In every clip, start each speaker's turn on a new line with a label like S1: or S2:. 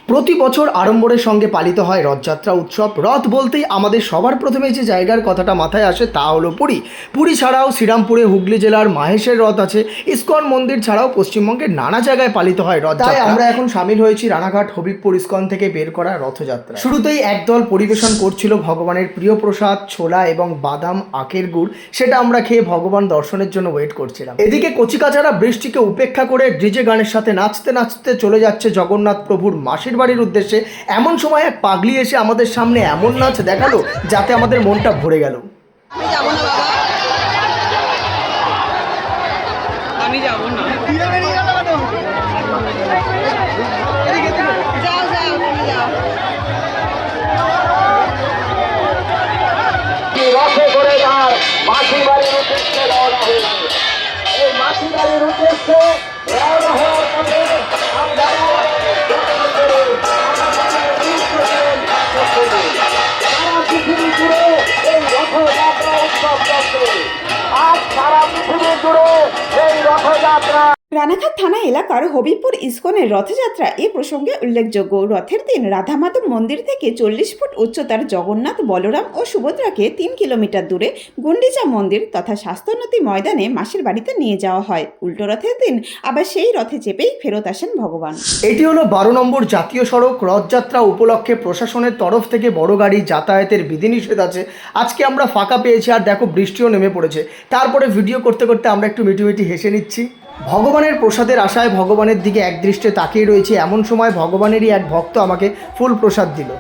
S1: প্রতি বছর আড়ম্বরের সঙ্গে পালিত হয় রথযাত্রা উৎসব। রথ বলতেই আমাদের সবার প্রথমে যে জায়গার কথাটা মাথায় আসে তা হলো পুরী। পুরী ছাড়াও শ্রীরামপুরে হুগলি জেলার মাহেশের রথ আছে। ইস্কন মন্দির ছাড়াও পশ্চিমবঙ্গের নানা জায়গায় পালিত হয় রথযাত্রা। আমরা এখন সামিল হয়েছি রানাঘাট হবিবপুর ইস্কন থেকে বের করা রথযাত্রা। শুরুতেই একদল পরিবেশন করছিল ভগবানের প্রিয় প্রসাদ ছোলা এবং বাদাম আখের গুড়। সেটা আমরা খেয়ে ভগবান দর্শনের জন্য ওয়েট করছিলাম। এদিকে কচিকাচারা বৃষ্টিকে উপেক্ষা করে ডিজে গানের সাথে নাচতে নাচতে চলে যাচ্ছে জগন্নাথ প্রভুর মাসির বাড়ির উদ্দেশ্যে। এমন সময় এক পাগলি এসে আমাদের সামনে এমন নাচ দেখালো যাতে আমাদের মনটা ভরে গেল।
S2: আমি যাব না।
S3: রথে করে তার মাসির বাড়ির উদ্দেশ্যে রওনা হয়েছে। এই মাসির বাড়ির উদ্দেশ্যে রওনা হওয়ার পথে আমরা সারা পৃথিবী জুড়ে এই রথযাত্রা উৎসব চলছে। আজ সারা পৃথিবী জুড়ে এই রথযাত্রা।
S4: রানাঘাট থানা এলাকার হবিবপুর ইস্কনের রথযাত্রা এ প্রসঙ্গে উল্লেখযোগ্য। রথের দিন রাধা মাধব মন্দির থেকে 40 ফুট উচ্চতার জগন্নাথ বলরাম ও সুভদ্রাকে 3 কিলোমিটার দূরে গুন্ডিচা মন্দির তথা স্বাস্থ্যোন্নতি ময়দানে মাসির বাড়িতে নিয়ে যাওয়া হয়। উল্টো রথের দিন আবার সেই রথে চেপেই ফেরত আসেন ভগবান।
S1: এটি হলো 12 নম্বর জাতীয় সড়ক। রথযাত্রা উপলক্ষে প্রশাসনের তরফ থেকে বড় গাড়ি যাতায়াতের বিধিনিষেধ আছে। আজকে আমরা ফাঁকা পেয়েছি, আর দেখো বৃষ্টিও নেমে পড়েছে। তারপরে ভিডিও করতে করতে আমরা একটু মিটিমিটি হেসে নিচ্ছি। ভগবানের প্রসাদের আশায় ভগবানের দিকে একদৃষ্টে তাকিয়ে রয়েছে। এমন সময় ভগবানেরই এক ভক্ত আমাকে ফুল প্রসাদ দিল।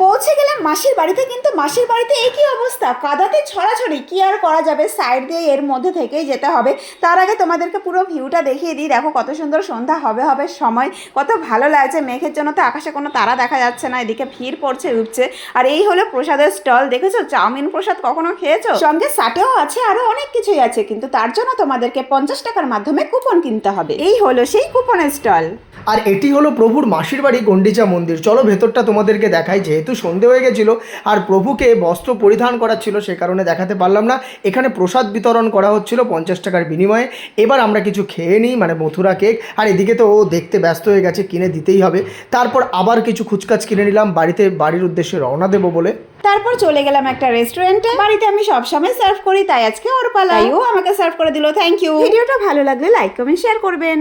S4: পৌঁছে গেলাম মাসির বাড়িতে, কিন্তু মাসির বাড়িতে একই অবস্থা, কাদাতে ছড়াছড়ি। কি আর করা যাবে, সাইড দিয়ে এর মধ্যে থেকেই যেতে হবে। তার আগে তোমাদেরকে পুরো ভিউটা দেখিয়ে দিই। দেখো কত সুন্দর সন্ধ্যা হবে সময়, কত ভালো লাগছে। মেঘের জন্য তো আকাশে কোনো তারা দেখা যাচ্ছে না। এদিকে ভিড় পড়ছে উঠছে। আর এই হলো প্রসাদের স্টল। দেখেছো চাউমিন প্রসাদ কখনো খেয়েছো? সঙ্গে সাটেও আছে, আরো অনেক কিছুই আছে, কিন্তু তার জন্য তোমাদেরকে 50 টাকার মাধ্যমে কুপন কিনতে হবে। এই হলো সেই কুপনের স্টল।
S1: আর এটি হলো প্রভুর মাসির বাড়ি গুন্ডিচা মন্দির। চলো ভেতরটা তোমাদেরকে দেখাই। যেহেতু সন্ধে হয়ে গেছিলো আর প্রভুকে বস্ত্র পরিধান করাচ্ছিল, সে কারণে দেখাতে পারলাম না। এখানে প্রসাদ বিতরণ করা হচ্ছিল 50 টাকার বিনিময়ে। এবার আমরা কিছু খেয়ে নিই, মানে মথুরা কেক। আর এদিকে তো ও দেখতে ব্যস্ত হয়ে গেছে, কিনে দিতেই হবে। তারপর আবার কিছু খুচকাচ কিনে নিলাম বাড়ির উদ্দেশ্যে রওনা দেবো বলে।
S4: তারপর চলে গেলাম একটা রেস্টুরেন্টে। বাড়িতে আমি সবসময় সার্ভ করি, তাই আজকে ওর পালা, ও আমাকে সার্ভ করে দিল। Thank you. ভিডিওটা ভালো লাগলে লাইক কমেন্ট শেয়ার করবেন।